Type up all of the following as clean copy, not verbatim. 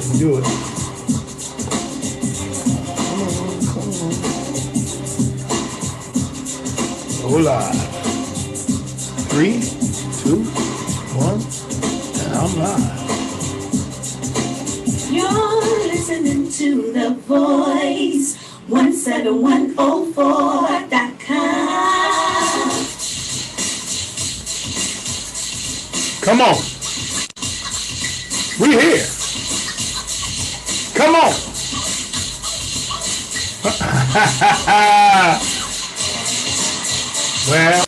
can do it. Come on. Hola. 3, 2, 1, and I'm live. You're listening to The Voice, 17104.com. Come on. We here. Come on. Well.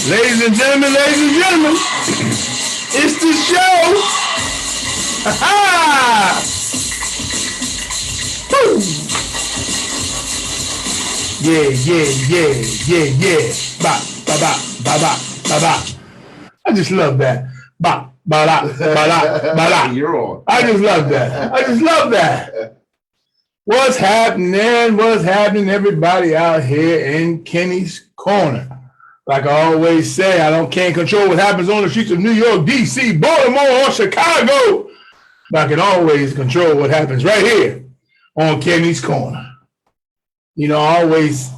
Ladies and gentlemen, it's the show. Yeah. Ba. I just love that. Ba, ba, ba. You're on. I just love that. What's happening, everybody out here in Kenny's Corner? Like I always say, can't control what happens on the streets of New York, D.C., Baltimore, or Chicago. But I can always control what happens right here on Kenny's Corner. You know, I used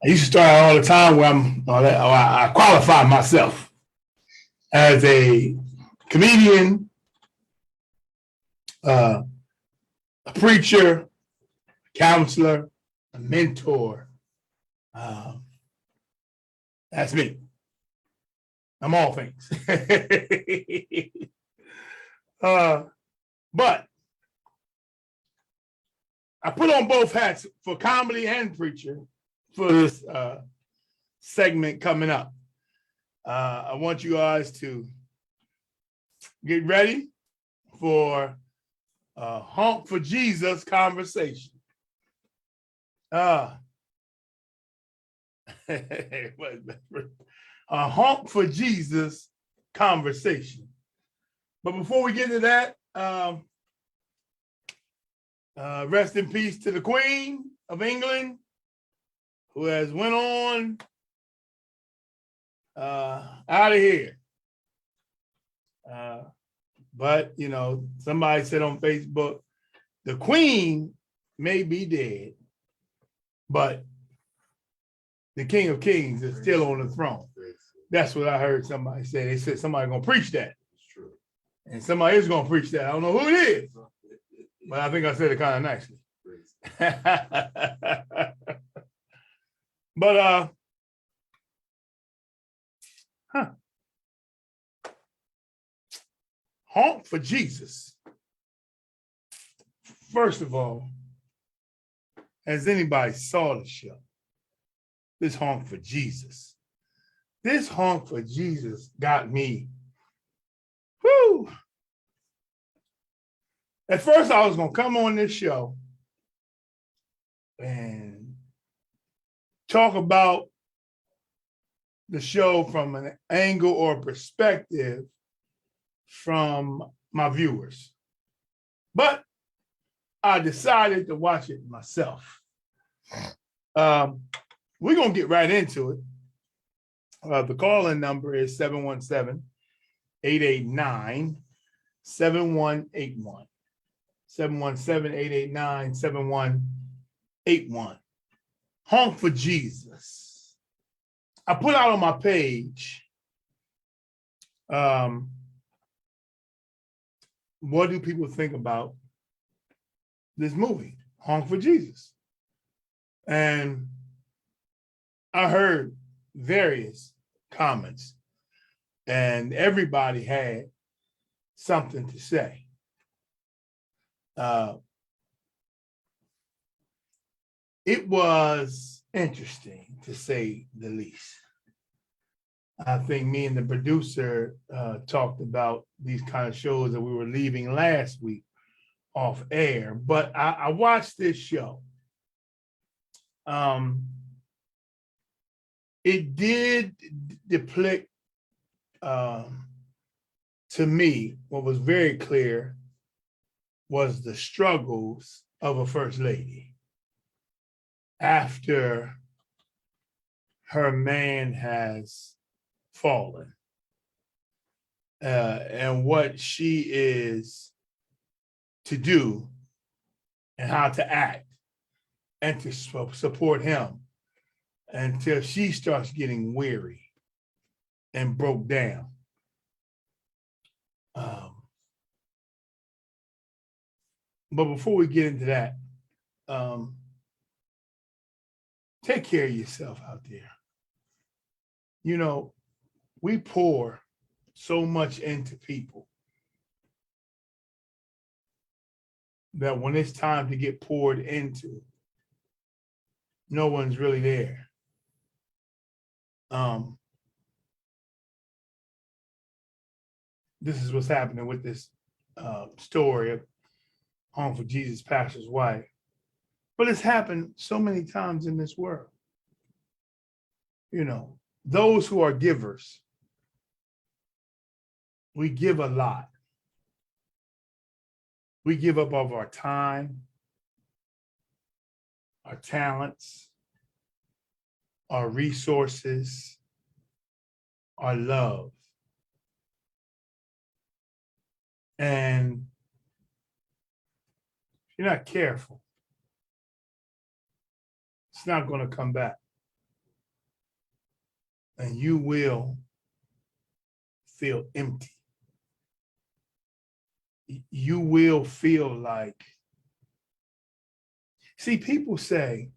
to start all the time where I qualify myself as a comedian, a preacher, a counselor, a mentor. That's me. I'm all things. But I put on both hats for comedy and preacher for this segment coming up. I want you guys to get ready for a Honk for Jesus conversation. A Honk for Jesus conversation. But before we get into that, rest in peace to the Queen of England, who has went on out of here. But, you know, somebody said on Facebook, the Queen may be dead, but the King of Kings is still on the throne. That's what I heard somebody say. They said somebody's going to preach that. It's true. And somebody is going to preach that. I don't know who it is, but I think I said it kind of nicely. But, Honk for Jesus. First of all, has anybody saw the show? This Honk for Jesus. This Honk for Jesus got me. Whoo! At first, I was going to come on this show and talk about the show from an angle or perspective from my viewers. But I decided to watch it myself. We're going to get right into it. The call-in number is 717-889-7181. 717-889-7181. Honk for Jesus. I put out on my page, what do people think about this movie, Honk for Jesus? And I heard various comments, and everybody had something to say. It was interesting, to say the least. I think me and the producer talked about these kind of shows that we were leaving last week off air, but I watched this show. It did depict, to me, what was very clear was the struggles of a first lady after her man has fallen. and what she is to do and how to act and to support him until she starts getting weary and broke down. But before we get into that, take care of yourself out there. You know, we pour so much into people that when it's time to get poured into, no one's really there. This is what's happening with this story of Honk for Jesus' pastor's wife. But it's happened so many times in this world. You know, those who are givers, we give a lot. We give up of our time, our talents, our resources, our love. And if you're not careful, it's not going to come back. And you will feel empty. You will feel like, see, people say,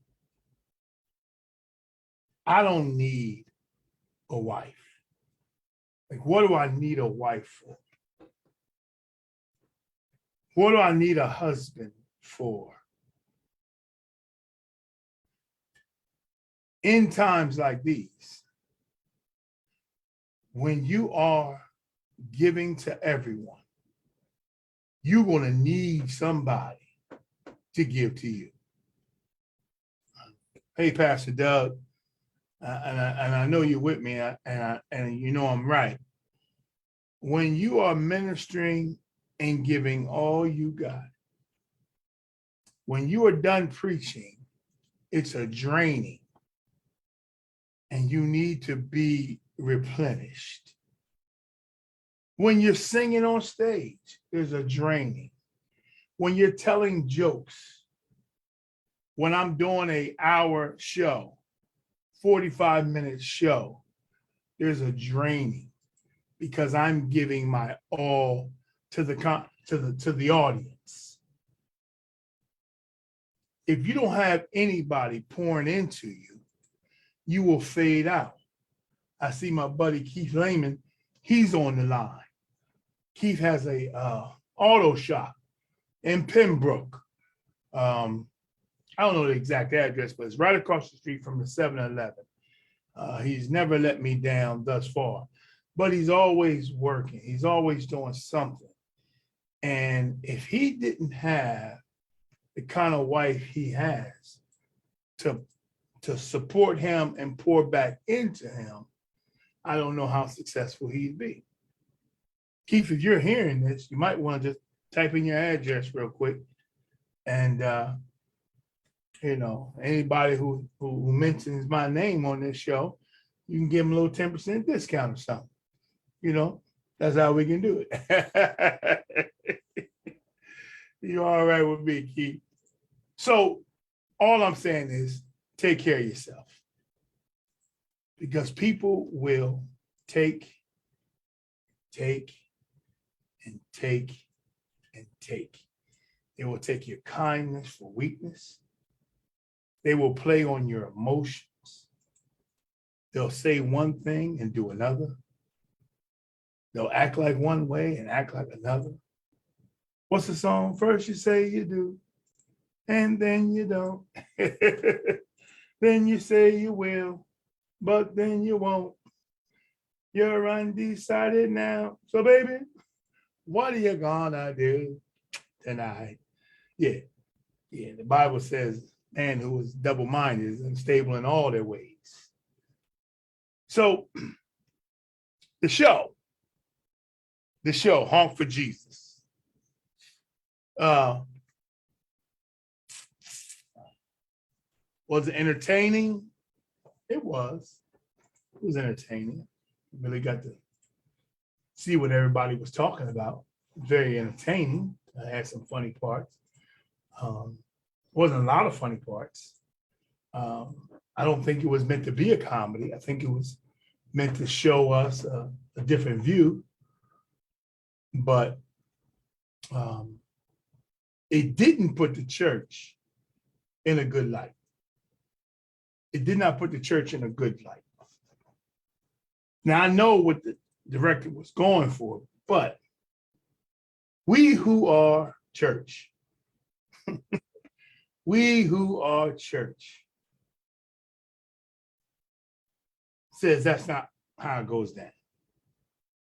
I don't need a wife. Like, what do I need a wife for? What do I need a husband for? In times like these, when you are giving to everyone, you're going to need somebody to give to you. Hey, Pastor Doug, and I know you're with me, and you know I'm right. When you are ministering and giving all you got, when you are done preaching, it's a draining, and you need to be replenished. When you're singing on stage, there's a draining. When you're telling jokes, when I'm doing an hour show, 45-minute show, there's a draining because I'm giving my all to the audience. If you don't have anybody pouring into you, you will fade out. I see my buddy Keith Lehman, he's on the line. Keith has a auto shop in Pembroke. I don't know the exact address, but it's right across the street from the 7-Eleven. He's never let me down thus far, but he's always working. He's always doing something. And if he didn't have the kind of wife he has to support him and pour back into him, I don't know how successful he'd be. Keith, if you're hearing this, you might want to just type in your address real quick. And, you know, anybody who mentions my name on this show, you can give them a little 10% discount or something. You know, that's how we can do it. You're all right with me, Keith. So all I'm saying is take care of yourself, because people will take and take and take. They will take your kindness for weakness. They will play on your emotions. They'll say one thing and do another. They'll act like one way and act like another. What's the song? First you say you do, and then you don't. Then you say you will, but then you won't. You're undecided now. So baby, what are you gonna do tonight? Yeah. The Bible says man who is double-minded is unstable in all their ways. So the show, Honk for Jesus. Was it entertaining? It was entertaining. Really got to see what everybody was talking about. Very entertaining. I had some funny parts. Wasn't a lot of funny parts. I don't think it was meant to be a comedy. I think it was meant to show us a different view. But it didn't put the church in a good light. It did not put the church in a good light. Now, I know what the director was going for, but we who are church, we who are church, says that's not how it goes down.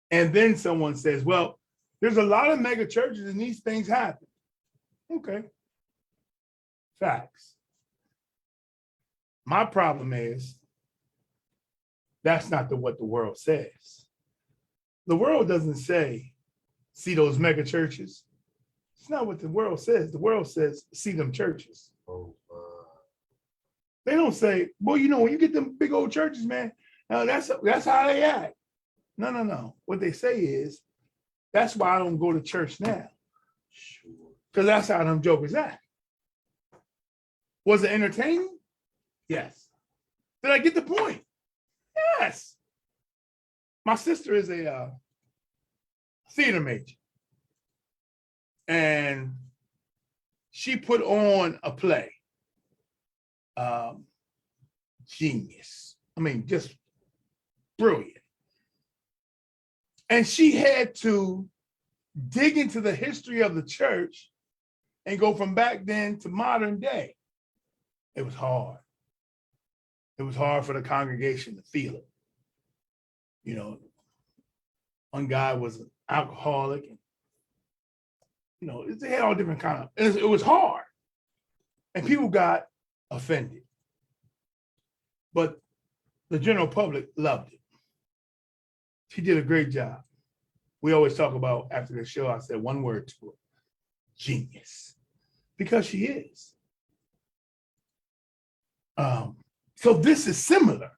And then someone says, well, there's a lot of mega churches and these things happen. Okay. Facts. My problem is that's not what the world says. The world doesn't say, see those mega churches. It's not what the world says. The world says, see them churches. Oh, They don't say, well, you know, when you get them big old churches, man, that's how they act. No. What they say is, that's why I don't go to church now. sure. Because that's how them jokers act. Was it entertaining? Yes. Did I get the point? Yes. My sister is a theater major. And she put on a play. Genius. I mean, just brilliant. And she had to dig into the history of the church and go from back then to modern day. It was hard. It was hard for the congregation to feel it. You know, one guy was an alcoholic, and you know, they had all different kind of. It was hard, and people got offended. But the general public loved it. She did a great job. We always talk about after the show. I said one word to her: genius, because she is. So this is similar.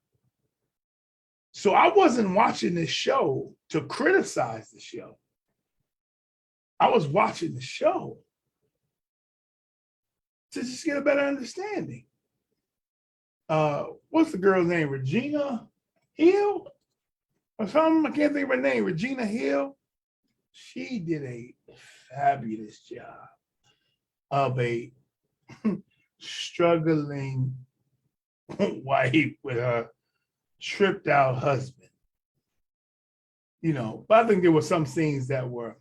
So I wasn't watching this show to criticize the show. I was watching the show to just get a better understanding. What's the girl's name? Regina Hill or something? I can't think of her name. Regina Hill. She did a fabulous job of a struggling wife with her tripped out husband. You know, but I think there were some scenes that were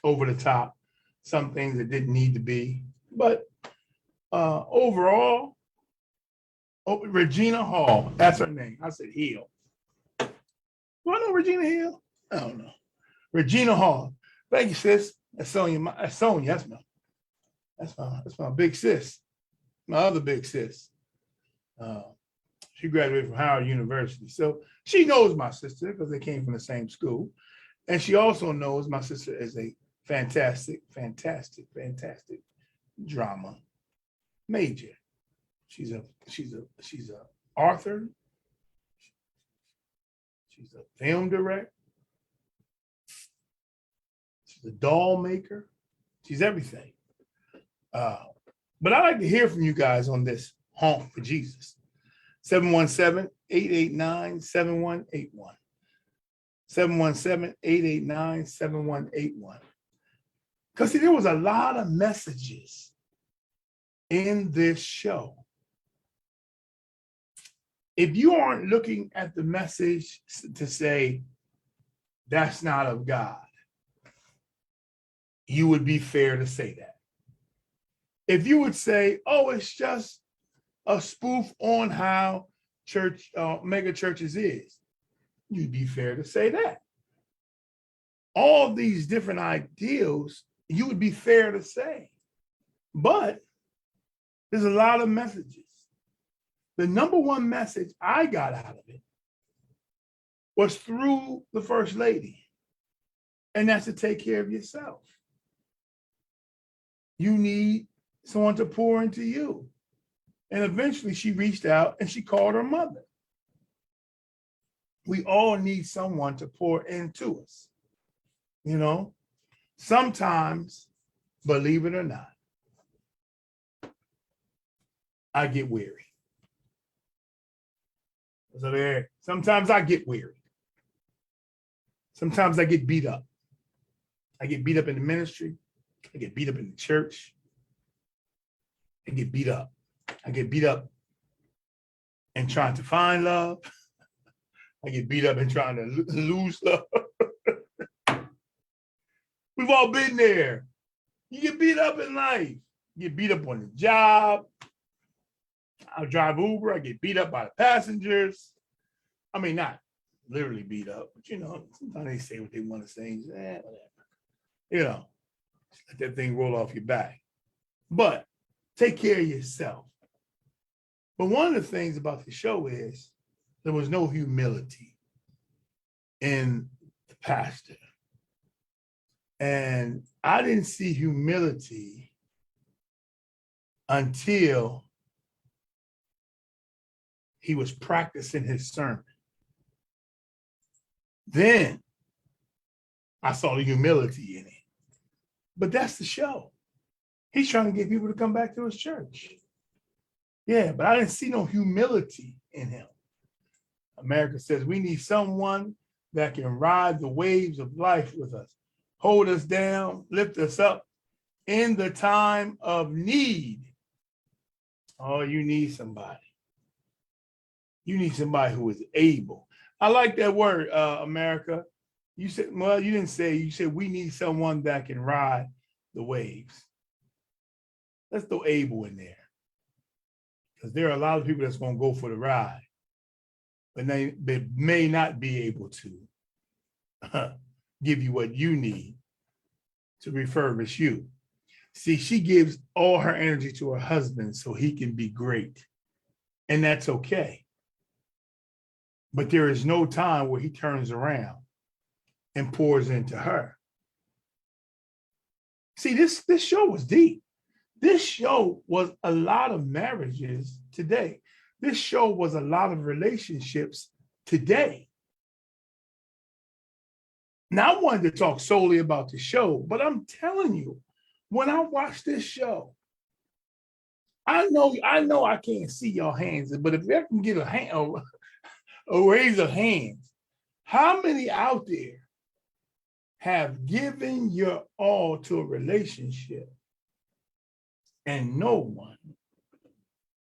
over the top, some things that didn't need to be. But overall, Regina Hall, that's her name. I said Hill. Do I know Regina Hill? I don't know. Regina Hall. Thank you, sis. That's Sonia. That's my big sis. My other big sis. She graduated from Howard University. So she knows my sister because they came from the same school. And she also knows my sister is a fantastic drama major. She's a author. She's a film director. She's a doll maker. She's everything. But I'd like to hear from you guys on this Honk for Jesus. 717-889-7181. 717-889-7181. Because see, there was a lot of messages in this show. If you aren't looking at the message to say, that's not of God, you would be fair to say that. If you would say, oh, it's just a spoof on how church, mega churches is, you'd be fair to say that. All these different ideals, you would be fair to say. But there's a lot of messages. The number one message I got out of it was through the First Lady, and that's to take care of yourself. You need someone to pour into you. And eventually she reached out and she called her mother. We all need someone to pour into us. You know, sometimes, believe it or not, I get weary. So there, sometimes I get weary. Sometimes I get beat up. I get beat up in the ministry. I get beat up in the church. I get beat up. I get beat up in trying to find love. I get beat up in trying to lose love. We've all been there. You get beat up in life. You get beat up on the job. I drive Uber. I get beat up by the passengers. I mean, not literally beat up, but you know, sometimes they say what they want to say. Whatever. You know, let that thing roll off your back. But take care of yourself. But one of the things about the show is there was no humility in the pastor. And I didn't see humility until he was practicing his sermon. Then I saw the humility in it. But that's the show. He's trying to get people to come back to his church. Yeah, but I didn't see no humility in him. America says we need someone that can ride the waves of life with us, hold us down, lift us up in the time of need. Oh, you need somebody. You need somebody who is able. I like that word, America. You said, well, you didn't say, you said we need someone that can ride the waves. Let's throw able in there. Because there are a lot of people that's going to go for the ride, but they may not be able to give you what you need to refurbish you. See, she gives all her energy to her husband so he can be great. And that's okay. But there is no time where he turns around and pours into her. See, this show was deep. This show was a lot of marriages today. This show was a lot of relationships today. Now, I wanted to talk solely about the show, but I'm telling you, when I watch this show, I know I can't see your hands, but if I can get a raise of hands, how many out there have given your all to a relationship and no one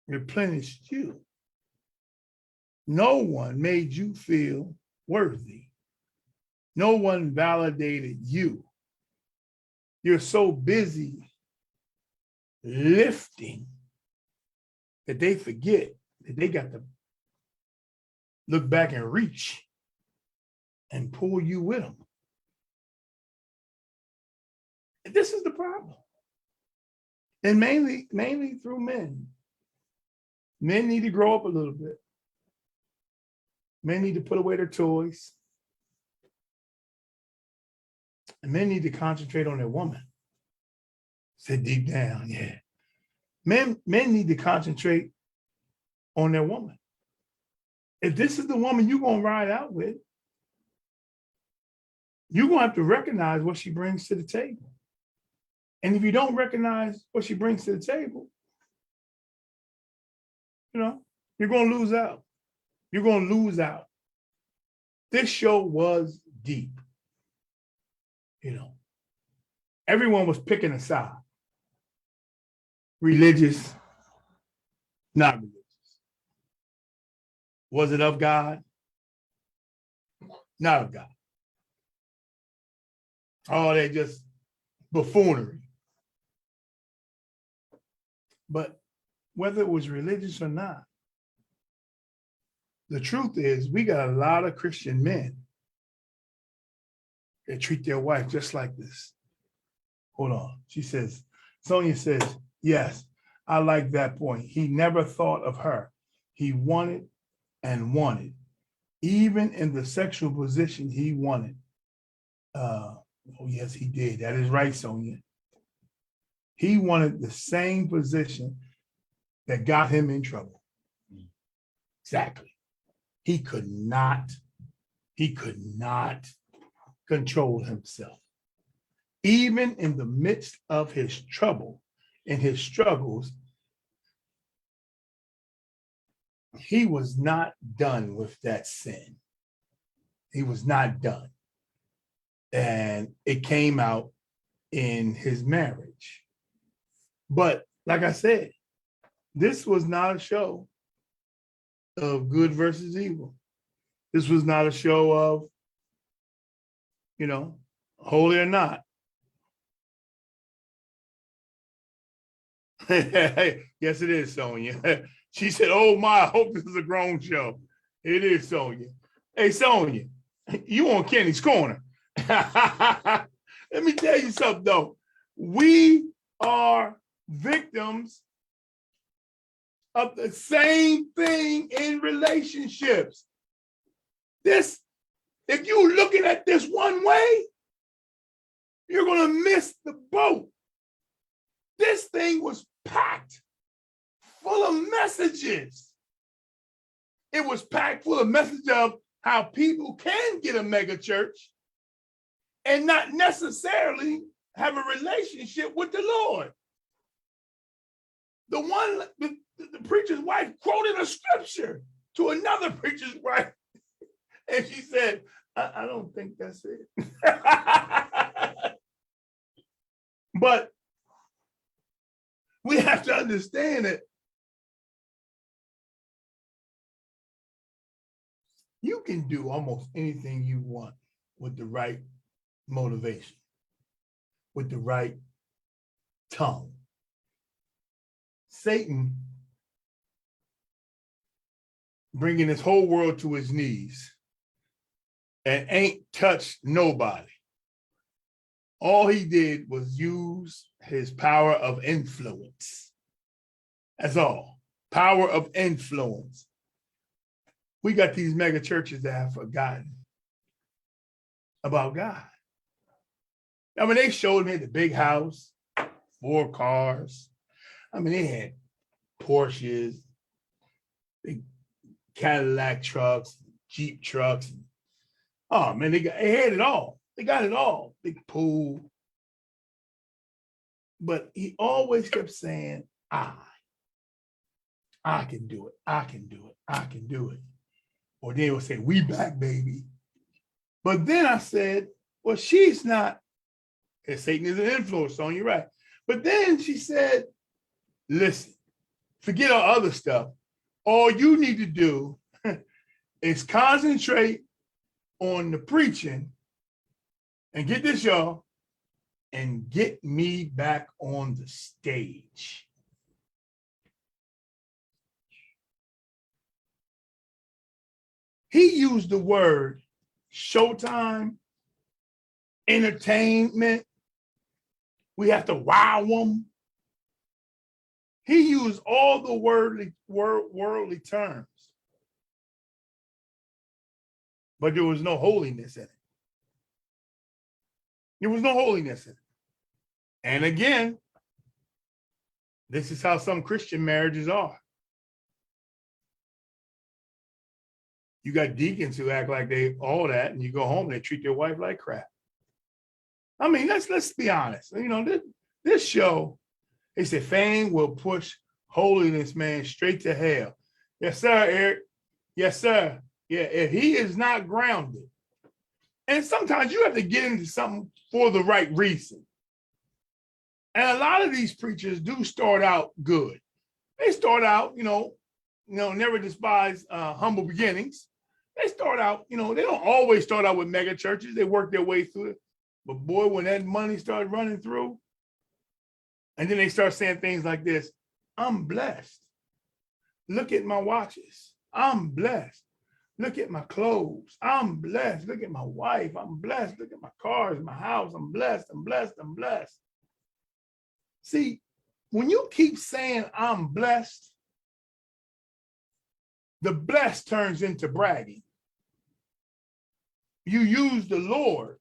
replenished you? No one made you feel worthy. No one validated you. You're so busy lifting that they forget that they got to look back and reach and pull you with them. This is the problem. And mainly through men. Men need to grow up a little bit. Men need to put away their toys. And men need to concentrate on their woman. Sit deep down, yeah. Men need to concentrate on their woman. If this is the woman you're going to ride out with, you're going to have to recognize what she brings to the table. And if you don't recognize what she brings to the table, you know, you're going to lose out. You're going to lose out. This show was deep. You know, everyone was picking a side. Religious, not religious. Was it of God? Not of God. Oh, they just buffoonery. But whether it was religious or not, the truth is we got a lot of Christian men that treat their wife just like this. Hold on. She says, Sonia says, yes, I like that point. He never thought of her. He wanted and wanted. Even in the sexual position he wanted. Oh, yes, he did. That is right, Sonia. He wanted the same position that got him in trouble. Exactly. He could not control himself. Even in the midst of his trouble and his struggles, he was not done with that sin. He was not done. And it came out in his marriage. But like I said, this was not a show of good versus evil. This was not a show of, holy or not. Yes, it is, Sonia. She said, oh my, I hope this is a grown show. It is, Sonia. Hey, Sonia, you on Kenny's Corner. Let me tell you something, though. We are victims of the same thing in relationships. If you're looking at this one way, you're going to miss the boat. This thing was packed full of messages. It was packed full of messages of how people can get a mega church and not necessarily have a relationship with the Lord. The preacher's wife quoted a scripture to another preacher's wife, and she said, I don't think that's it. But we have to understand that you can do almost anything you want with the right motivation, with the right tongue. Satan bringing this whole world to his knees and ain't touched nobody. All he did was use his power of influence. That's all. Power of influence. We got these mega churches that have forgotten about God. I mean, they showed me the big house, 4 cars. I mean, they had Porsches, big Cadillac trucks, Jeep trucks. Oh man, they had it all. They got it all. Big pool. But he always kept saying, I can do it. I can do it. I can do it. Or they would say, we back, baby. But then I said, well, she's not, and Satan is an influence on you, right? But then she said, listen, forget all other stuff. All you need to do is concentrate on the preaching and get this, y'all, and get me back on the stage. He used the word showtime, entertainment. We have to wow them. He used all the worldly terms, but there was no holiness in it. There was no holiness in it. And again, this is how some Christian marriages are. You got deacons who act like they all that, and you go home and they treat their wife like crap. I mean, let's be honest. This show, they said fame will push holiness man straight to hell. Yes, sir, Eric. Yes, sir. Yeah, if he is not grounded. And sometimes you have to get into something for the right reason. And a lot of these preachers do start out good. They start out, never despise humble beginnings. They start out, they don't always start out with mega churches. They work their way through it. But boy, when that money started running through, and then they start saying things like this, I'm blessed. Look at my watches. I'm blessed. Look at my clothes. I'm blessed. Look at my wife. I'm blessed. Look at my cars, my house. I'm blessed. I'm blessed. I'm blessed. See, when you keep saying I'm blessed, the blessed turns into bragging. You use the Lord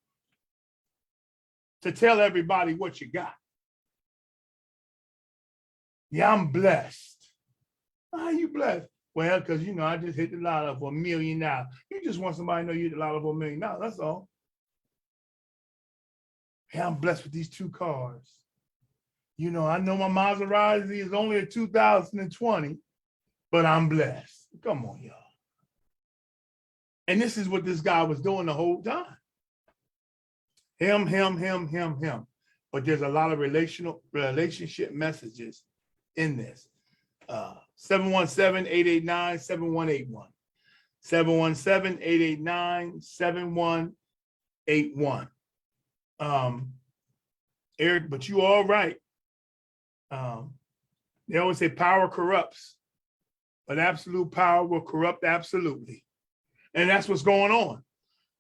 to tell everybody what you got. Yeah, I'm blessed. How are you blessed? Well, because, I just hit the lotto for $1 million. You just want somebody to know you hit the lotto for $1 million. That's all. Hey, I'm blessed with these 2 cars. You know, I know my Maserati is only a 2020, but I'm blessed. Come on, y'all. And this is what this guy was doing the whole time. Him. But there's a lot of relationship messages in this. 717-889-7181. 717-889-7181. Eric, but you all right. They always say power corrupts, but absolute power will corrupt absolutely. And that's what's going on.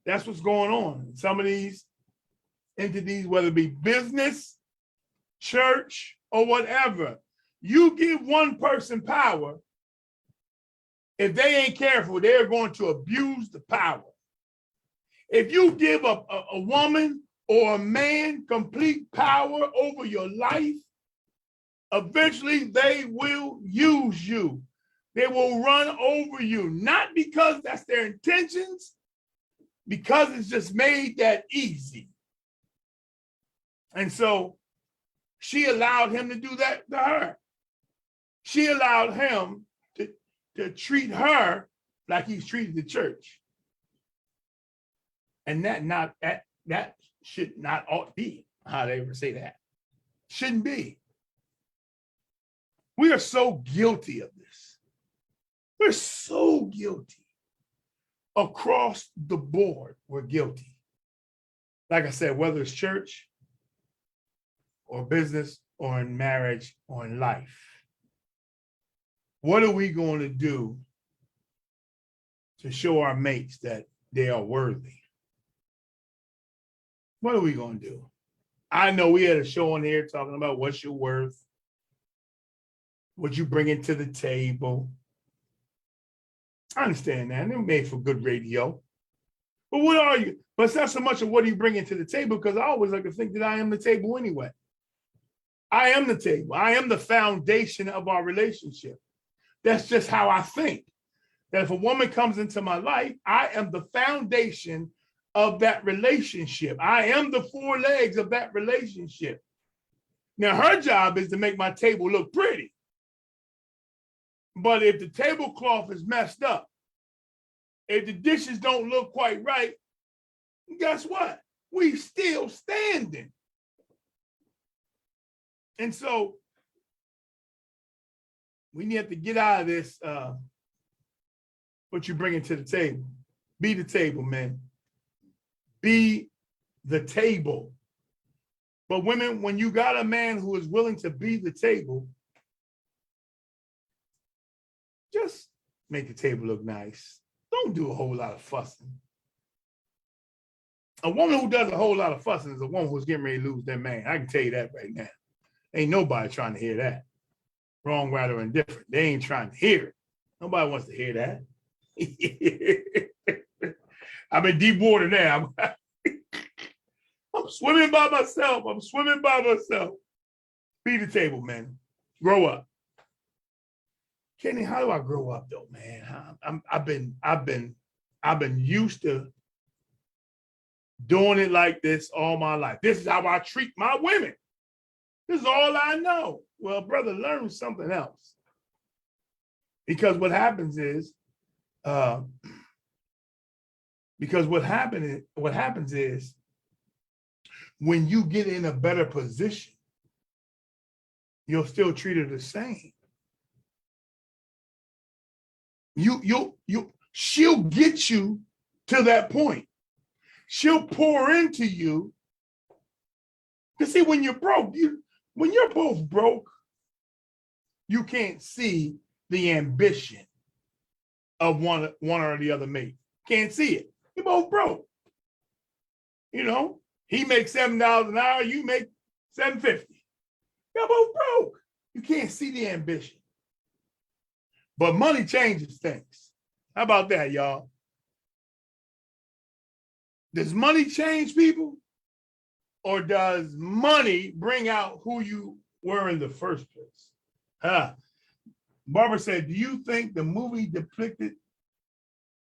That's what's going on. Some of these entities, whether it be business, church, or whatever, you give one person power, if they ain't careful, they're going to abuse the power. If you give a woman or a man complete power over your life, eventually they will use you. They will run over you, not because that's their intentions, because it's just made that easy. And so she allowed him to do that to her. She allowed him to treat her like he's treated the church. And that should not ought be how they ever say that. Shouldn't be. We are so guilty of this. We're so guilty. Across the board, we're guilty. Like I said, whether it's church or business or in marriage or in life. What are we going to do to show our mates that they are worthy? What are we going to do? I know we had a show on here talking about what's your worth, what you bring into the table. I understand that. And they're made for good radio. But what are you? But it's not so much of what do you bring into the table, because I always like to think that I am the table anyway. I am the table. I am the foundation of our relationship. That's just how I think. That if a woman comes into my life, I am the foundation of that relationship. I am the 4 legs of that relationship. Now, her job is to make my table look pretty. But if the tablecloth is messed up, if the dishes don't look quite right, guess what? We still standing. And so we need to get out of this, what you bring to the table. Be the table, man. Be the table. But women, when you got a man who is willing to be the table, just make the table look nice. Don't do a whole lot of fussing. A woman who does a whole lot of fussing is a woman who's getting ready to lose their man. I can tell you that right now. Ain't nobody trying to hear that. Wrong, right, or indifferent. They ain't trying to hear it. Nobody wants to hear that. I'm in deep water now. I'm swimming by myself. Be the table, man. Grow up. Kenny, how do I grow up though, man? I've been used to doing it like this all my life. This is how I treat my women. This is all I know. Well, brother, learn something else. Because what happens is, when you get in a better position, you'll still treat her the same. She'll get you to that point. She'll pour into you. Because see, when you're broke, when you're both broke, you can't see the ambition of one or the other mate. Can't see it. You're both broke. You know, he makes $7 an hour, you make $7.50. You're both broke. You can't see the ambition. But money changes things. How about that, y'all? Does money change people? Or does money bring out who you were in the first place? Barbara said, do you think the movie depicted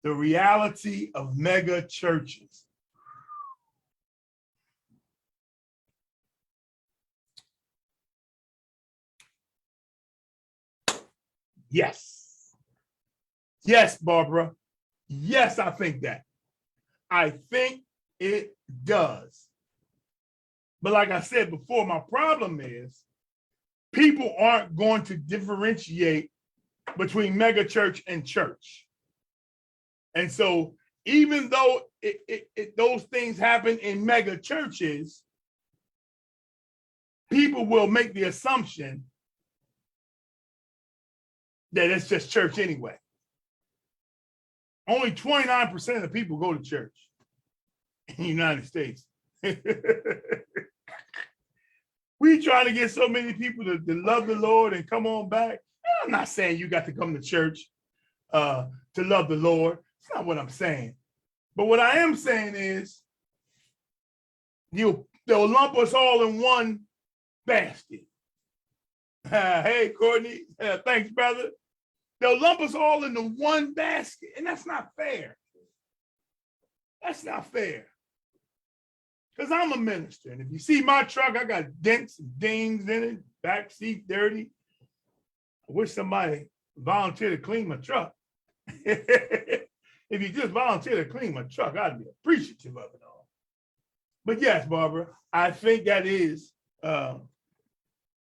the reality of mega churches? Yes. Yes, Barbara. Yes, I think that. I think it does. But like I said before, my problem is people aren't going to differentiate between mega church and church. And so even though those things happen in mega churches, people will make the assumption that it's just church anyway. Only 29% of the people go to church in the United States. We trying to get so many people to love the Lord and come on back. And I'm not saying you got to come to church to love the Lord. That's not what I'm saying. But what I am saying is they'll lump us all in one basket. Hey, Courtney, thanks, brother. They'll lump us all into one basket, and that's not fair. That's not fair. Because I'm a minister, and if you see my truck, I got dents and dings in it, back seat dirty. I wish somebody volunteered to clean my truck. If you just volunteer to clean my truck, I'd be appreciative of it all. But yes, Barbara, I think that is, they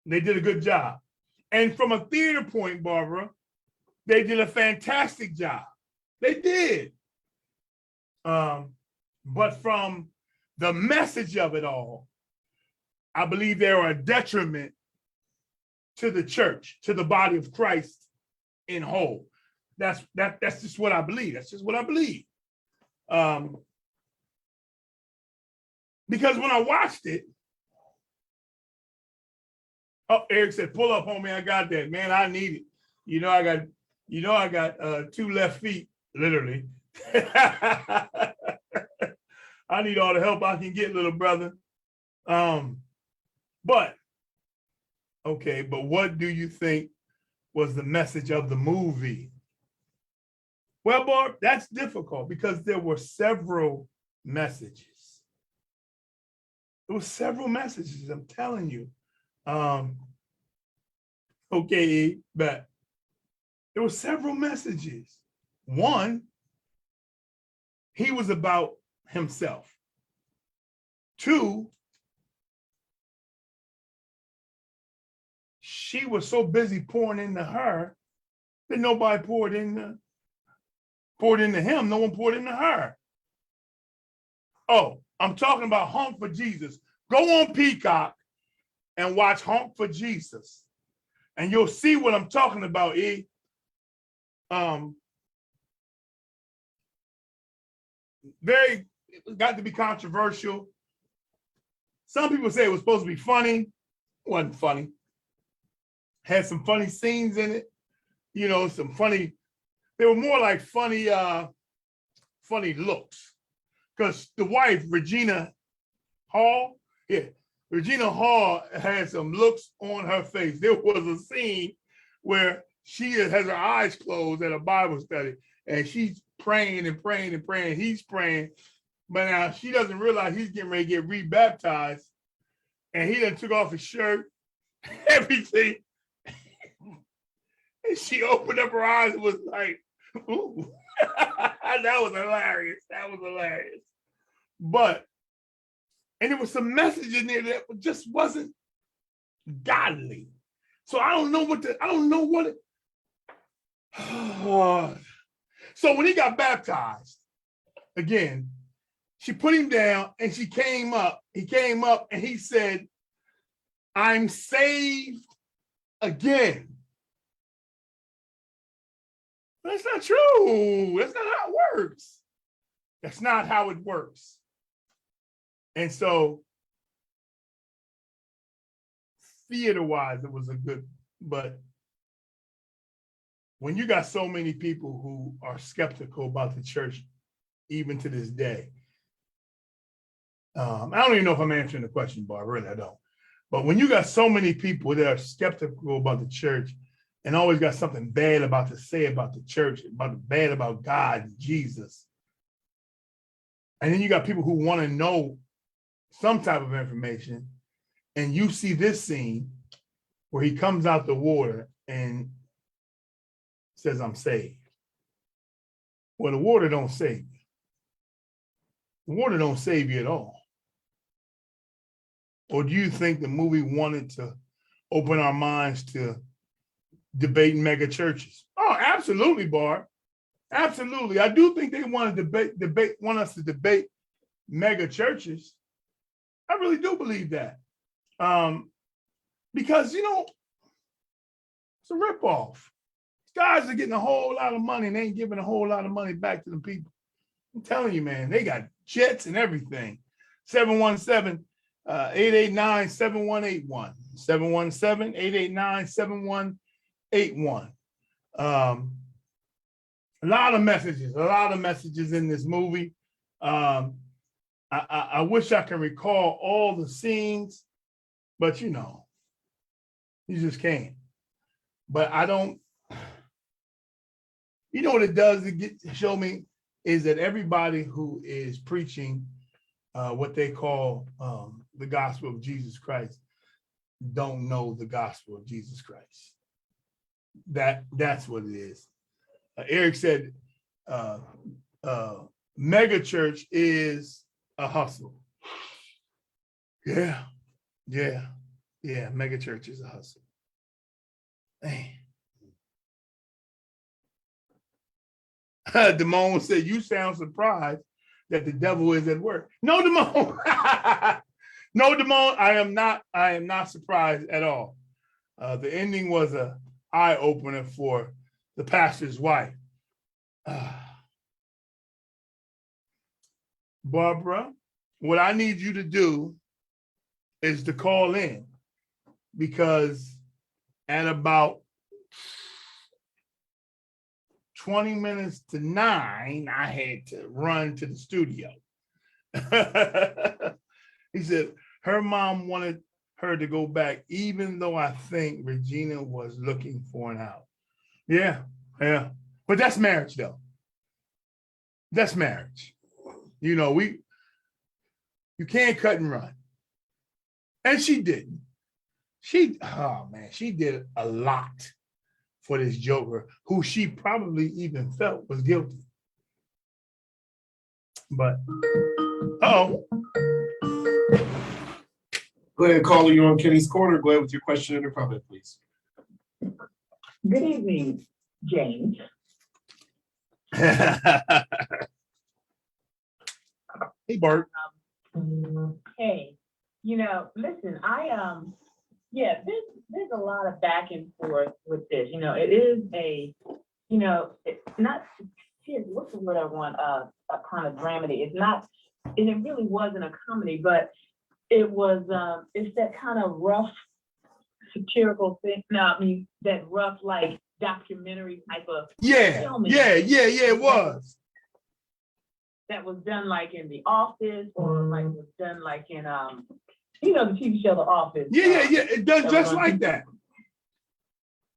did a good job. And from a theater point, Barbara, they did a fantastic job. They did. But from the message of it all, I believe they are a detriment to the church, to the body of Christ in whole. That's just what I believe. That's just what I believe. Because when I watched it, oh, Eric said, "Pull up, homie. I got that, man. I need it. I got 2 left feet, literally. I need all the help I can get, little brother. But what do you think was the message of the movie? Well, Barb, that's difficult because there were several messages. There were several messages, I'm telling you. But there were several messages. One, he was about himself. 2, she was so busy pouring into her that nobody poured into him. No one poured into her. Oh, I'm talking about Honk for Jesus. Go on Peacock and watch Honk for Jesus, and you'll see what I'm talking about. It got to be controversial. Some people say it was supposed to be funny. It wasn't funny. Had some funny scenes in it. Some funny. They were more like funny looks. Because the wife, Regina Hall, had some looks on her face. There was a scene where she has her eyes closed at a Bible study, and she's praying and praying and praying. He's praying, but now she doesn't realize he's getting ready to get rebaptized, and he done took off his shirt, everything. And she opened up her eyes and was like, ooh. That was hilarious. But, and there was some message in there that just wasn't godly. So I don't know what it. So when he got baptized, again, she put him down and she came up. He came up and he said, "I'm saved again." That's not true. That's not how it works. That's not how it works. And so, theater-wise, it was a good, but when you got so many people who are skeptical about the church, even to this day, I don't even know if I'm answering the question, Barbara, really, I don't. But when you got so many people that are skeptical about the church and always got something bad to say about the church, bad about God and Jesus, and then you got people who want to know some type of information, and you see this scene where he comes out the water and says I'm saved. Well, the water don't save you. The water don't save you at all. Or do you think the movie wanted to open our minds to debate mega churches? Oh, absolutely, Barb. Absolutely. I do think they want to want us to debate mega churches. I really do believe that. Because, you know, it's a ripoff. Guys are getting a whole lot of money and they ain't giving a whole lot of money back to the people. I'm telling you, man, they got jets and everything. 717-889-7181. 717-889-7181. A lot of messages in this movie. I wish I can recall all the scenes, but you know, you just can't. But I don't, you know what it does to show me is that everybody who is preaching what they call the gospel of Jesus Christ don't know the gospel of Jesus Christ. That's what it is. Eric said mega church is a hustle. Yeah. Mega church is a hustle. Man. Damone said, you sound surprised that the devil is at work. No, Damone. No, Damone, I am not surprised at all. The ending was an eye-opener for the pastor's wife. Barbara, what I need you to do is to call in, because at about 20 minutes to 9, I had to run to the studio. He said her mom wanted her to go back, even though I think Regina was looking for an out. Yeah. But that's marriage, though. That's marriage. You know, you can't cut and run. And she didn't. She did a lot for this joker, who she probably even felt was guilty. But, Go ahead, caller, you're on Kenny's Corner. Go ahead with your question and your comment, please. Good evening, James. Hey, Bart. Hey, you know, listen, there's a lot of back and forth with this. You know, it is it's not, what's the word I want, a kind of dramedy. It's not, and it really wasn't a comedy, but it was, it's that kind of rough satirical thing. No, I mean, that rough, like, documentary type of filming. It was. That was done like in The Office, or like was done like in the TV show The Office. It done just like that.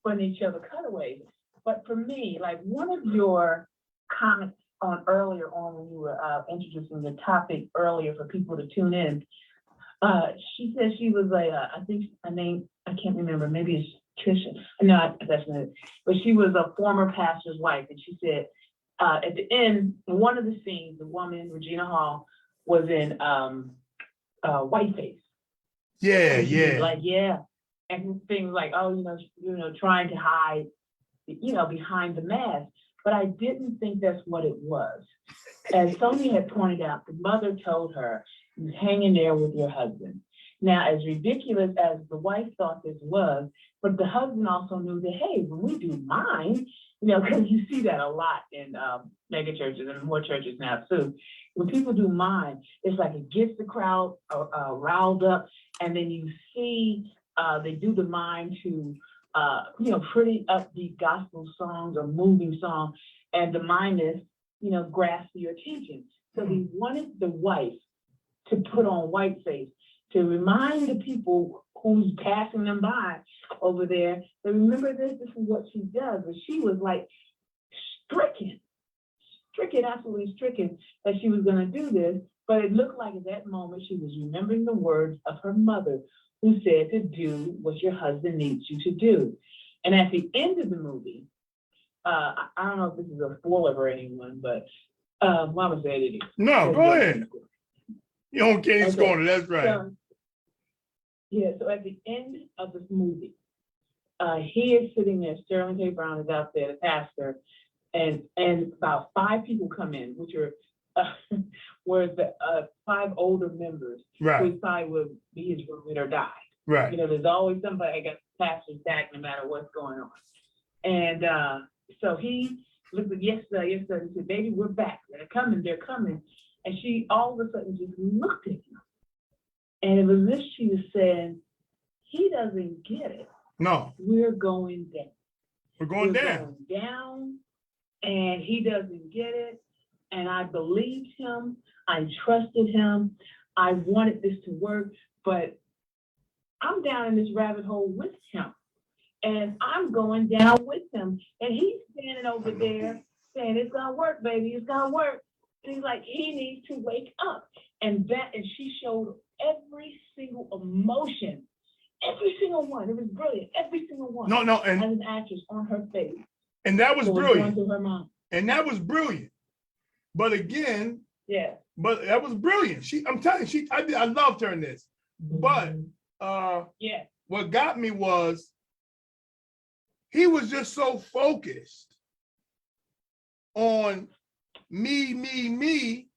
Putting each other cutaways. But for me, like one of your comments on earlier on when you were introducing the topic earlier for people to tune in, she said she was I think her name, I can't remember, maybe it's Trisha. No, that's not it. But she was a former pastor's wife, and she said, at the end, one of the scenes, the woman, Regina Hall, was in whiteface. And things like, trying to hide, behind the mask. But I didn't think that's what it was. As Sonia had pointed out, the mother told her, "You hang in there with your husband." Now, as ridiculous as the wife thought this was, but the husband also knew that, hey, when we do mine, because you see that a lot in mega churches and more churches now too. When people do mine, it's like it gets the crowd riled up, and then you see they do the mime to pretty upbeat gospel songs or moving songs, and the mime is grasp your attention. So he wanted the wife to put on whiteface to remind the people who's passing them by over there that remember this is what she does. But she was like stricken, absolutely stricken that she was going to do this. But it looked like at that moment she was remembering the words of her mother, who said to do what your husband needs you to do. And at the end of the movie, I don't know if this is a spoiler for anyone, but Mama said it. No, go ahead. You're on Kenny's Okay. Corner. That's right. So at the end of this movie, he is sitting there, Sterling K. Brown is out there, the pastor, and about 5 people come in, which are were the 5 older members Right. who probably would be his roommate or die. Right. You know, there's always somebody that got the pastor's back no matter what's going on. And so he looked at yes, sir, and said, baby, we're back. They're coming. And she all of a sudden just looked at him. And it was this she was saying, he doesn't get it. No. We're going down. We're going down. Going down, and he doesn't get it. And I believed him. I trusted him. I wanted this to work, but I'm down in this rabbit hole with him. And I'm going down with him. And he's standing over there saying, it's gonna work, baby, it's gonna work. And he's like, he needs to wake up. And she showed every single emotion, every single one. It was brilliant, every single one. No, and as an actress on her face. And that was brilliant. To her mom. And that was brilliant. But again, yeah. But that was brilliant. I'm telling you, I loved her in this. But yeah, what got me was he was just so focused on me.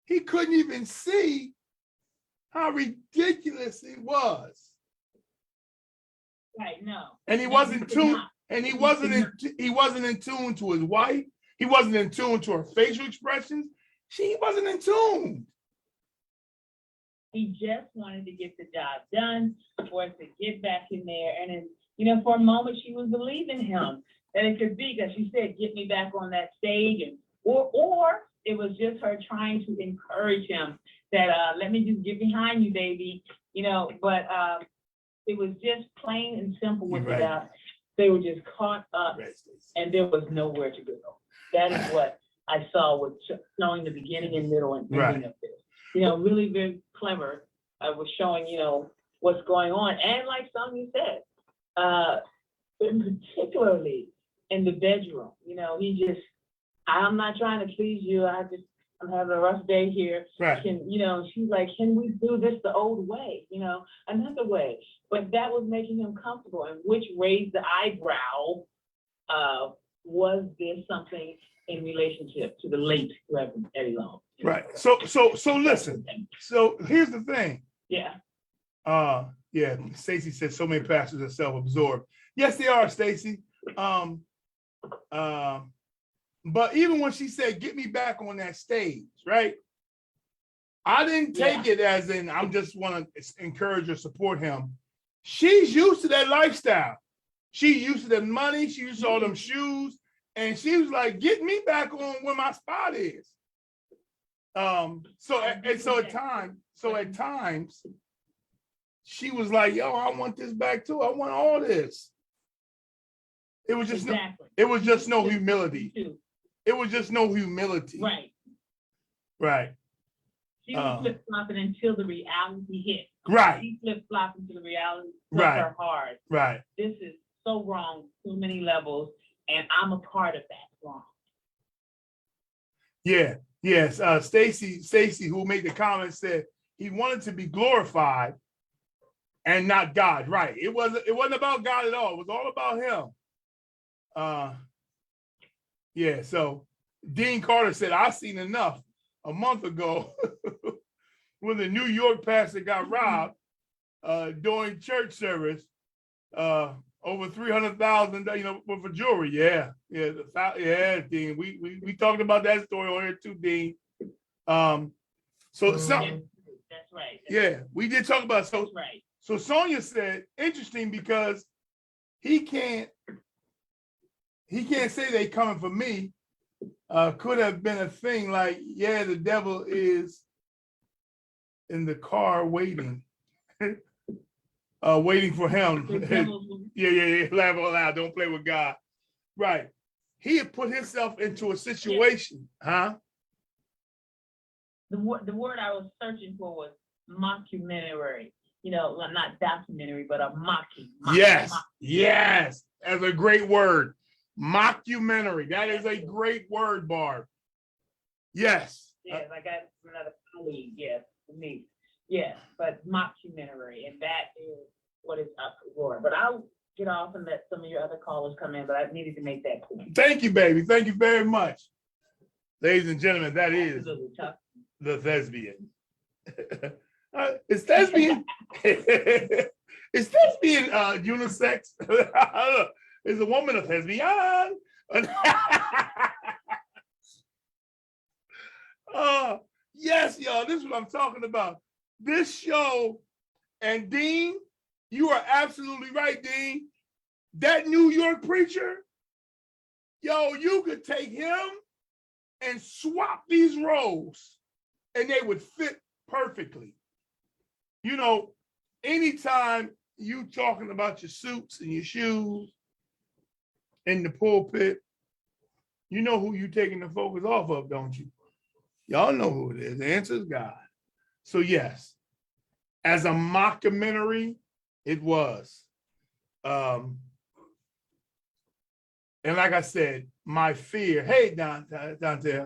He couldn't even see how ridiculous it was. Right, no. And he wasn't tuned. And he wasn't in tune to his wife. He wasn't in tune to her facial expressions. She wasn't in tune. He just wanted to get the job done for us to get back in there. And then, you know, for a moment she was believing him that it could be, because she said, get me back on that stage. And or it was just her trying to encourage him that let me just get behind you, baby. You know, but it was just plain and simple with Right. that. They were just caught up and there was nowhere to go. That is what I saw with showing the beginning and middle and ending of this. You know, really very clever. Was showing, you know, what's going on. And like Sonia said, particularly in the bedroom, you know, I'm not trying to please you. I'm having a rough day here. Right. She's like, can we do this the old way? You know, another way. But that was making him comfortable, and which raised the eyebrow. Was there something in relationship to the late Reverend Eddie Long? Right. So listen. So here's the thing. Yeah. Yeah. Stacey said so many pastors are self-absorbed. Yes, they are, Stacey. But even when she said, get me back on that stage, right? I didn't take it as in, I'm just want to encourage or support him. She's used to that lifestyle. She's used to the money. She used to all them shoes. And she was like, get me back on where my spot is. So at times, she was like, yo, I want this back too. I want all this. It was just no humility. It was just no humility. Right. Right. She was flip-flopping until the reality hit. Right. She flip-flopped until the reality hit her hard. Right. This is so wrong, so many levels, and I'm a part of that wrong. Yeah. Yes. Stacy, who made the comment, said he wanted to be glorified and not God. Right. It wasn't about God at all. It was all about him. Yeah. So Dean Carter said, I've seen enough a month ago when the New York pastor got robbed during church service, over 300,000, for jewelry. Yeah, Dean. We talked about that story on here too, Dean. That's right. Yeah, we did talk about That's right. So Sonia said, interesting, because he can't say they coming for me. Could have been a thing like, the devil is in the car waiting, waiting for him. Yeah. Laugh out loud. Don't play with God. Right. He had put himself into a situation, huh? The word I was searching for was mockumentary. You know, not documentary, but a mocking. Yes. That's a great word. Mockumentary. That is a great word, Barb. Yes. Yes, I got another colleague, yes, me. Yes, but mockumentary, and that is what is up for. But I'll get off and let some of your other callers come in, but I needed to make that point. Thank you, baby. Thank you very much. Ladies and gentlemen, that is Absolutely tough. the thespian. Is thespian is thespian unisex? Is a woman a thespian? Yes, y'all. This is what I'm talking about. This show, and Dean, you are absolutely right, Dean. That New York preacher, yo, you could take him and swap these roles, and they would fit perfectly. You know, anytime you talking about your suits and your shoes in the pulpit, you know who you taking the focus off of, don't you? Y'all know who it is. The answer is God. So yes, as a mockumentary, it was. And like I said, my fear, hey, Dante,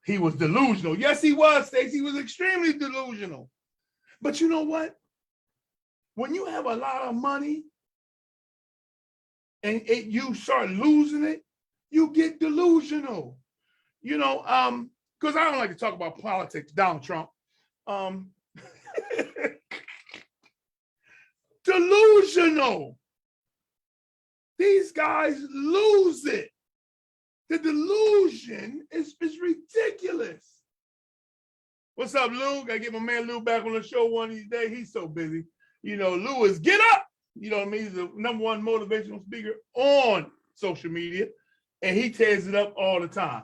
he was delusional. Yes, he was, Stacey. He was extremely delusional. But you know what? When you have a lot of money and you start losing it, you get delusional. You know, because I don't like to talk about politics, Donald Trump. Delusional. These guys lose it. The delusion is ridiculous. What's up, Lou? Gotta get my man Lou back on the show one of these days. He's so busy. You know, Lou is get up. You know what I mean? He's the #1 motivational speaker on social media, and he tears it up all the time.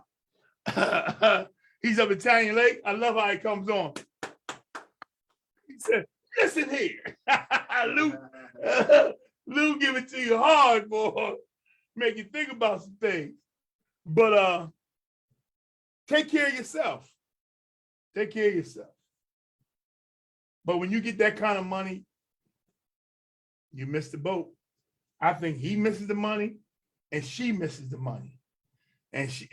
He's of Italian Lake. I love how he comes on. He said, listen here. Lou give it to you hard, boy. Make you think about some things. But take care of yourself. Take care of yourself. But when you get that kind of money, you miss the boat. I think he misses the money and she misses the money. And she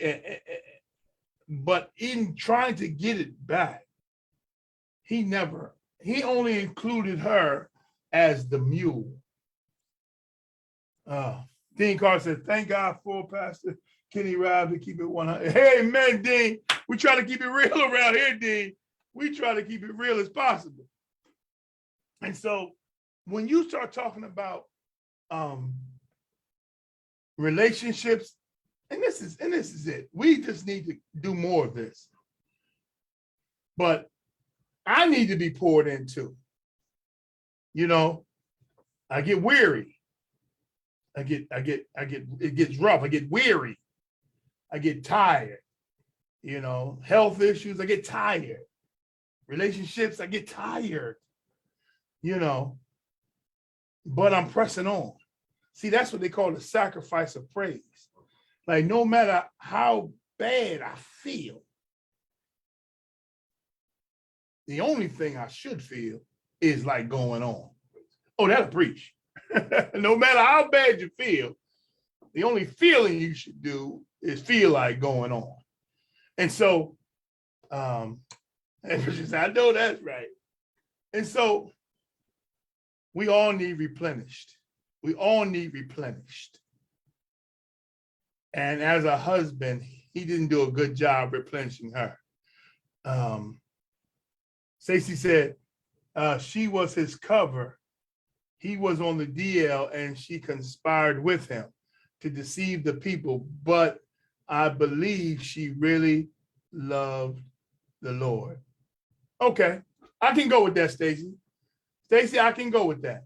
but in trying to get it back, he only included her as the mule. Dean Carter said, thank God for Pastor Kenny Robb to keep it 100. Hey, man, Dean, we try to keep it real around here, Dean. We try to keep it real as possible. And so when you start talking about relationships, and this is it. We just need to do more of this. But I need to be poured into. You know, I get weary. It gets rough. I get weary. I get tired. You know, health issues, I get tired. Relationships, I get tired. You know, but I'm pressing on. See, that's what they call the sacrifice of praise. Like, no matter how bad I feel, the only thing I should feel is like going on. Oh, that'll preach. No matter how bad you feel, the only feeling you should do is feel like going on. And so, I know that's right. And so, we all need replenished. We all need replenished. And as a husband, he didn't do a good job replenishing her. Stacey said she was his cover. He was on the DL and she conspired with him to deceive the people. But I believe she really loved the Lord. Okay, I can go with that, Stacey. Stacey, I can go with that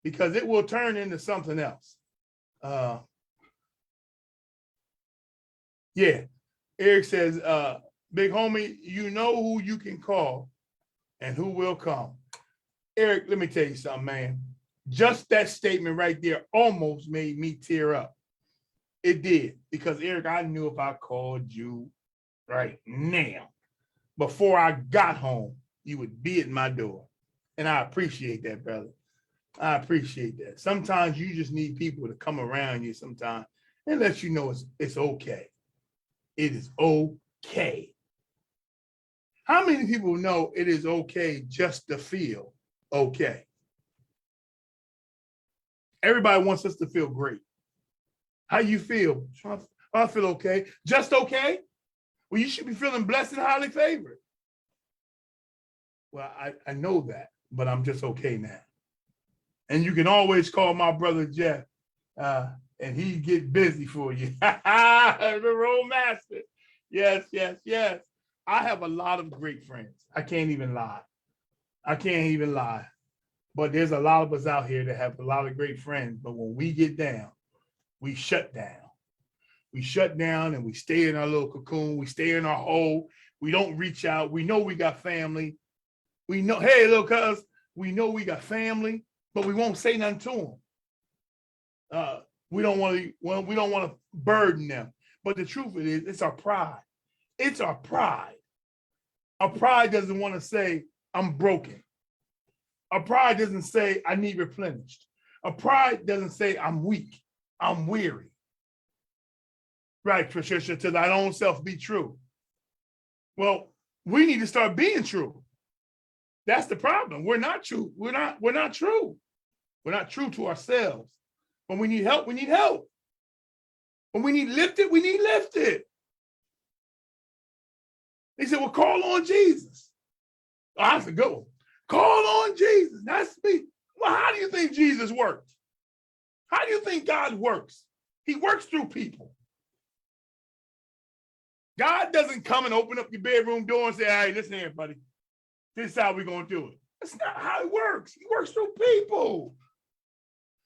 because it will turn into something else. Yeah, Eric says, big homie, you know who you can call and who will come. Eric, let me tell you something, man. Just that statement right there almost made me tear up. It did, because Eric, I knew if I called you right now, before I got home, you would be at my door. And I appreciate that, brother. I appreciate that. Sometimes you just need people to come around you sometimes and lets you know it's okay. It is okay. How many people know it is okay just to feel okay? Everybody wants us to feel great. How you feel? I feel okay. Just okay? Well, you should be feeling blessed and highly favored. Well, I know that, but I'm just okay now. And you can always call my brother Jeff, and he get busy for you. The road master. Yes, yes, yes. I have a lot of great friends. I can't even lie. I can't even lie. But there's a lot of us out here that have a lot of great friends. But when we get down, we shut down. We shut down and we stay in our little cocoon. We stay in our hole. We don't reach out. We know we got family. We know, hey, little cuz, we know we got family, but we won't say nothing to them. We don't want to burden them. But the truth is, it's our pride. It's our pride. Our pride doesn't want to say, I'm broken. Our pride doesn't say, I need replenished. Our pride doesn't say, I'm weak. I'm weary. Right, Patricia, to thine own self be true. Well, we need to start being true. That's the problem. We're not true. We're not true. We're not true to ourselves. When we need help, we need help. When we need lifted, we need lifted. They said, well, call on Jesus. Oh, that's a good one. Call on Jesus. That's me. Well, how do you think Jesus worked? How do you think God works? He works through people. God doesn't come and open up your bedroom door and say, hey, listen here, buddy. This is how we're going to do it. That's not how it works. He works through people.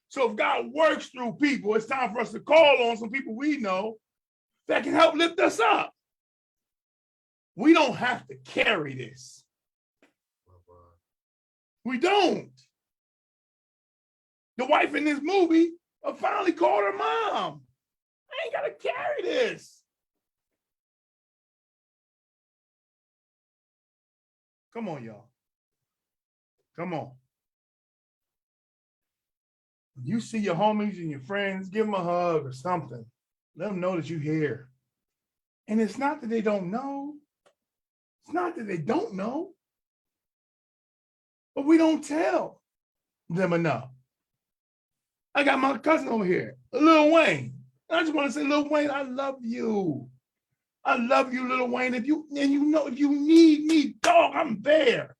So if God works through people, it's time for us to call on some people we know that can help lift us up. We don't have to carry this. We don't. The wife in this movie finally called her mom. I ain't got to carry this. Come on, y'all. Come on. You see your homies and your friends, give them a hug or something. Let them know that you're here. And it's not that they don't know. It's not that they don't know. But we don't tell them enough. I got my cousin over here, Lil Wayne. I just want to say, Lil Wayne, I love you. I love you, Lil Wayne. If you need me, dog, I'm there.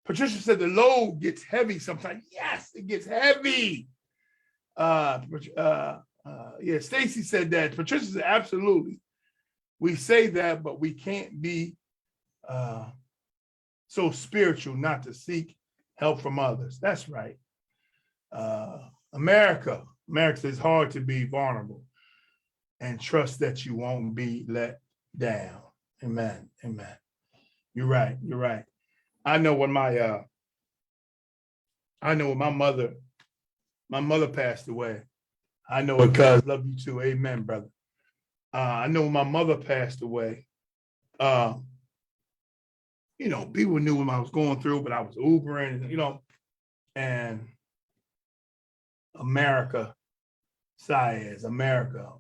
Patricia said the load gets heavy sometimes. Yes, it gets heavy. Yeah, Stacy said that. Patricia said absolutely. We say that, but we can't be so spiritual not to seek help from others. That's right. America says it's hard to be vulnerable and trust that you won't be let down. Amen. Amen. You're right. You're right. I know when my mother passed away. I know it, cuz love you too. Amen, brother. I know when my mother passed away, people knew what I was going through, but I was Ubering, and America, Saez, America,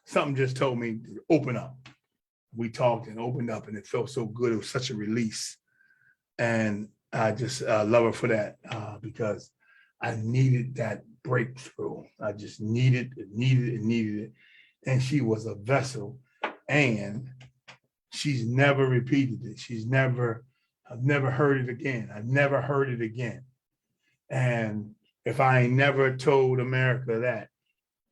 something just told me to open up. We talked and opened up, and it felt so good. It was such a release. And I just love her for that because I needed that breakthrough. I just needed it. And she was a vessel, and she's never repeated it. I've never heard it again. I've never heard it again. And if I ain't never told America that,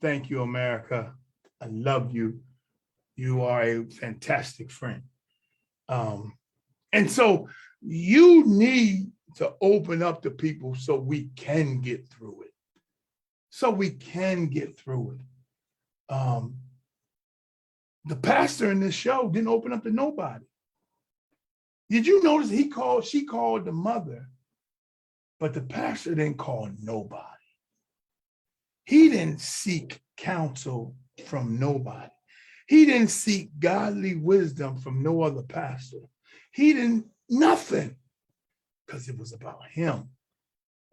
thank you, America. I love you. You are a fantastic friend. And so you need to open up to people so we can get through it. The pastor in this show didn't open up to nobody. Did you notice she called the mother, but the pastor didn't call nobody. He didn't seek counsel from nobody. He didn't seek godly wisdom from no other pastor. He didn't, nothing, because it was about him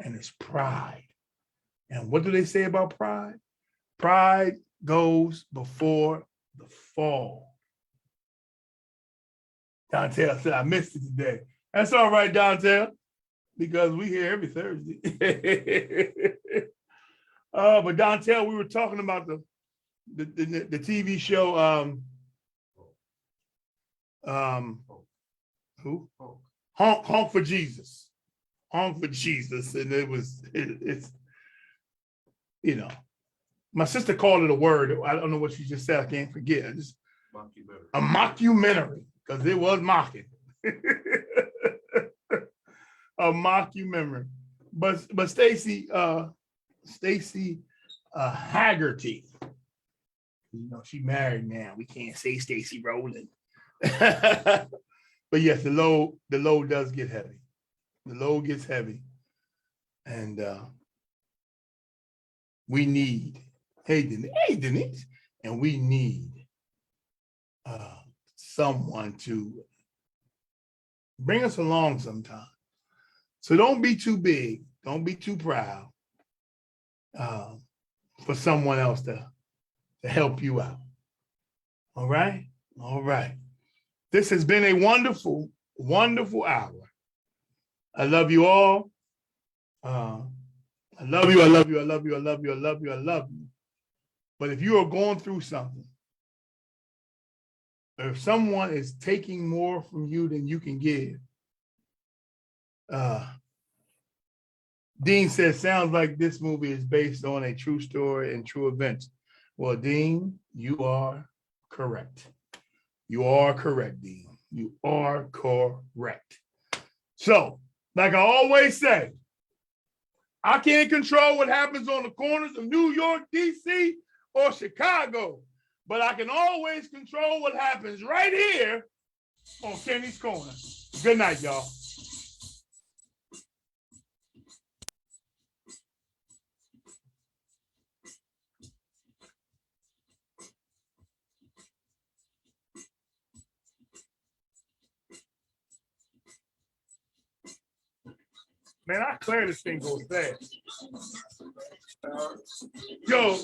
and his pride. And what do they say about pride? Pride goes before the fall. Dontel said, I missed it today. That's all right, Dontel, because we here every Thursday. But Dontel, we were talking about the TV show, who? Honk for Jesus. Honk for Jesus. And it's, you know, my sister called it a word. I don't know what she just said. I can't forget. Just a mockumentary, because it was mocking. A mockumentary. But Stacey Haggerty, you know, she married now. We can't say Stacey Rowland. But yes, the load does get heavy. The load gets heavy. And we need, hey Denise, and we need someone to bring us along sometime. So don't be too big, don't be too proud for someone else to help you out. All right? All right. This has been a wonderful, wonderful hour. I love you all. I love you, I love you, I love you, I love you, I love you, I love you. But if you are going through something, or if someone is taking more from you than you can give, Dean says, sounds like this movie is based on a true story and true events. Well, Dean, you are correct. You are correct, Dean. You are correct. So, like I always say, I can't control what happens on the corners of New York, D.C., or Chicago, but I can always control what happens right here on Kenny's Corner. Good night, y'all. Man, I clear this thing goes fast. Yo.